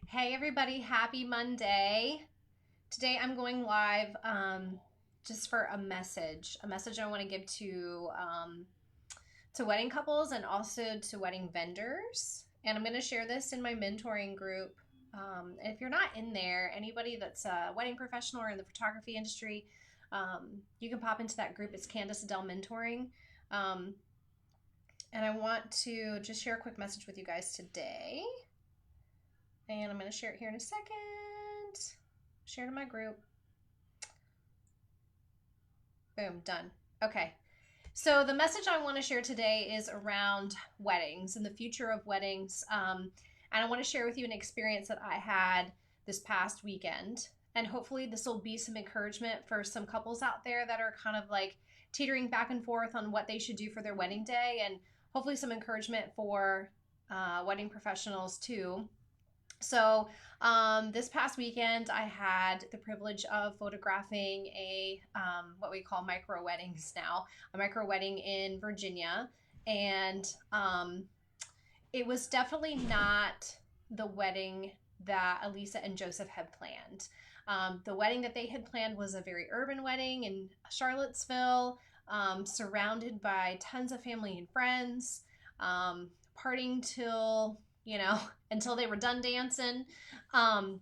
Hey everybody, happy Monday. Today I'm going live just for a message I want to give to wedding couples and also to wedding vendors. And I'm going to share this in my mentoring group. And if you're not in there, anybody that's a wedding professional or in the photography industry, you can pop into that group. It's Candice Mentoring. Um, and I want to just share a quick message with you guys today. And I'm going to share it here in a second. Share to my group. Boom, done. Okay. So the message I want to share today is around weddings and the future of weddings. And I want to share with you an experience that I had this past weekend. And hopefully this will be some encouragement for some couples out there that are kind of like teetering back and forth on what they should do for their wedding day, and hopefully some encouragement for wedding professionals too. So, this past weekend, I had the privilege of photographing what we call micro weddings now, a micro wedding in Virginia. And it was definitely not the wedding that Elisa and Joseph had planned. The wedding that they had planned was a very urban wedding in Charlottesville, surrounded by tons of family and friends, partying till, until they were done dancing. Um,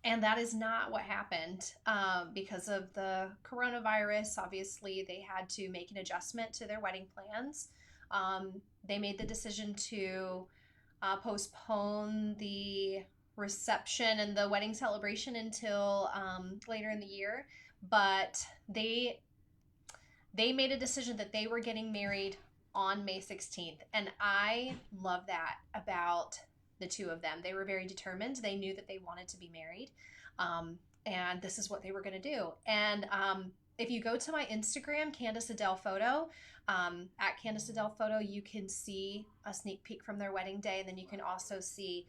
and that is not what happened because of the coronavirus. Obviously, they had to make an adjustment to their wedding plans. They made the decision to postpone the reception and the wedding celebration until later in the year. But they made a decision that they were getting married on May 16th. And I love that about the two of them. They were very determined. They knew that they wanted to be married. And this is what they were going to do. And if you go to my Instagram, Candice Adele Photo, at Candice Adele Photo, you can see a sneak peek from their wedding day. And then you can also see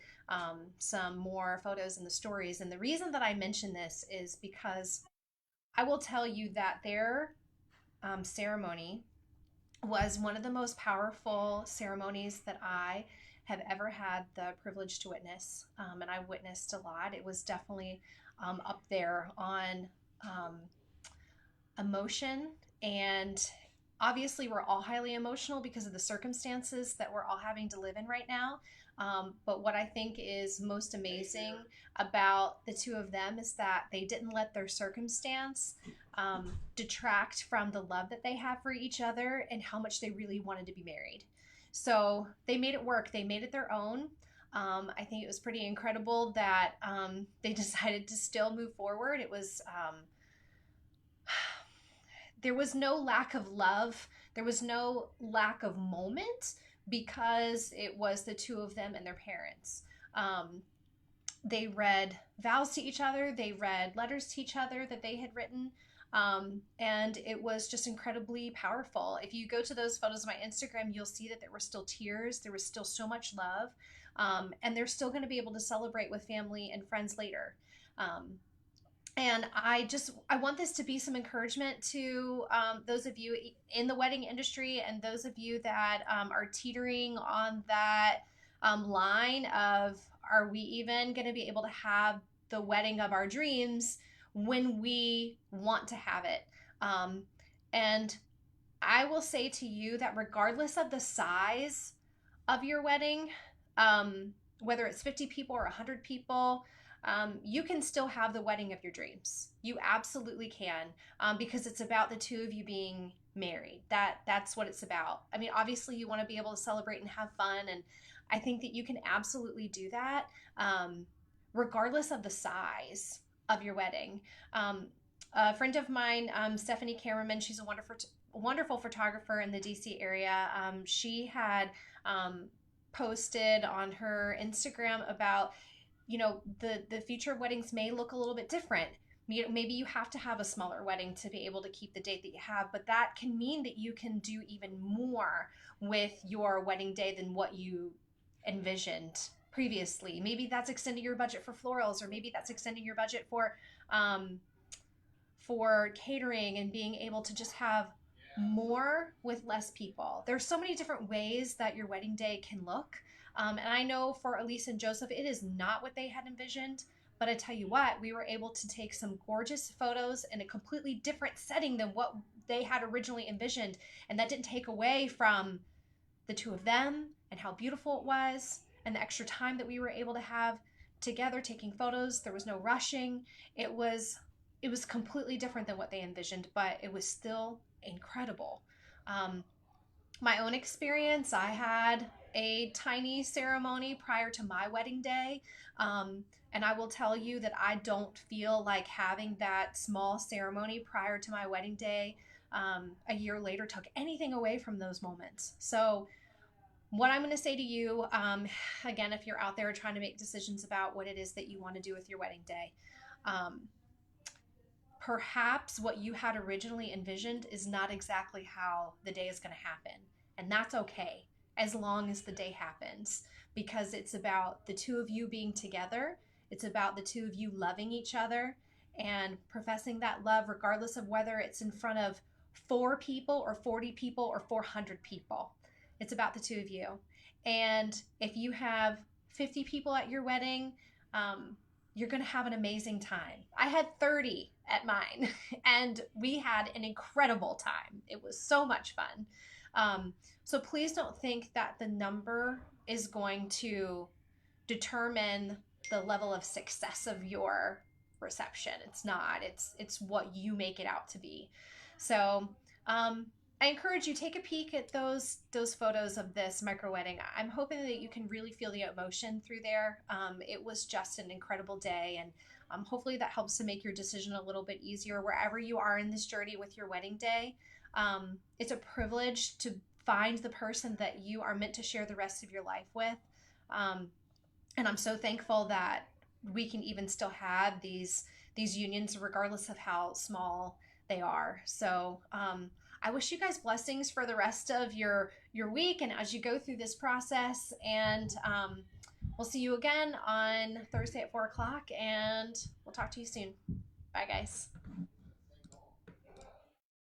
some more photos in the stories. And the reason that I mention this is because I will tell you that their ceremony was one of the most powerful ceremonies that I have ever had the privilege to witness. And I witnessed a lot. It was definitely up there on um, emotion. And obviously, we're all highly emotional because of the circumstances that we're all having to live in right now. But what I think is most amazing about the two of them is that they didn't let their circumstance detract from the love that they have for each other and how much they really wanted to be married. So they made it work, they made it their own. I think it was pretty incredible that they decided to still move forward. It was there was no lack of love. There was no lack of moment because it was the two of them and their parents. Um, they read vows to each other, they read letters to each other that they had written. And it was just incredibly powerful. If you go to those photos on my Instagram, you'll see that there were still tears, there was still so much love, and they're still going to be able to celebrate with family and friends later. Um, and I want this to be some encouragement to those of you in the wedding industry and those of you that are teetering on that line of, are we even going to be able to have the wedding of our dreams when we want to have it? And I will say to you that regardless of the size of your wedding, whether it's 50 people or 100 people, you can still have the wedding of your dreams. You absolutely can, because it's about the two of you being married. That's what it's about. I mean, obviously, you want to be able to celebrate and have fun, and I think that you can absolutely do that, regardless of the size of your wedding. A friend of mine, Stephanie Camerman, she's a wonderful photographer in the DC area. She had posted on her Instagram about, the future of weddings may look a little bit different. Maybe you have to have a smaller wedding to be able to keep the date that you have, but that can mean that you can do even more with your wedding day than what you envisioned previously. Maybe that's extending your budget for florals, or maybe that's extending your budget um, for catering and being able to just have more with less people. There's so many different ways that your wedding day can look. And I know for Elise and Joseph, it is not what they had envisioned. But I tell you what, we were able to take some gorgeous photos in a completely different setting than what they had originally envisioned. And that didn't take away from the two of them and how beautiful it was and the extra time that we were able to have together taking photos. There was no rushing. It was completely different than what they envisioned, but it was still incredible. Um, my own experience, I had a tiny ceremony prior to my wedding day. Um, and I will tell you that I don't feel like having that small ceremony prior to my wedding day a year later took anything away from those moments. So, what I'm going to say to you, again, if you're out there trying to make decisions about what it is that you want to do with your wedding day, um, perhaps what you had originally envisioned is not exactly how the day is going to happen. And that's okay as long as the day happens, because it's about the two of you being together. It's about the two of you loving each other and professing that love, regardless of whether it's in front of 4 people or 40 people or 400 people. It's about the two of you. And if you have 50 people at your wedding, um, you're going to have an amazing time. I had 30 at mine, and we had an incredible time. It was so much fun. So please don't think that the number is going to determine the level of success of your reception. It's not. It's what you make it out to be. So I encourage you, take a peek at those photos of this micro wedding. I'm hoping that you can really feel the emotion through there. It was just an incredible day, and hopefully that helps to make your decision a little bit easier wherever you are in this journey with your wedding day. It's a privilege to find the person that you are meant to share the rest of your life with. Um, and I'm so thankful that we can even still have these unions regardless of how small they are. So I wish you guys blessings for the rest of your week and as you go through this process. And we'll see you again on Thursday at 4 o'clock, and we'll talk to you soon. Bye, guys.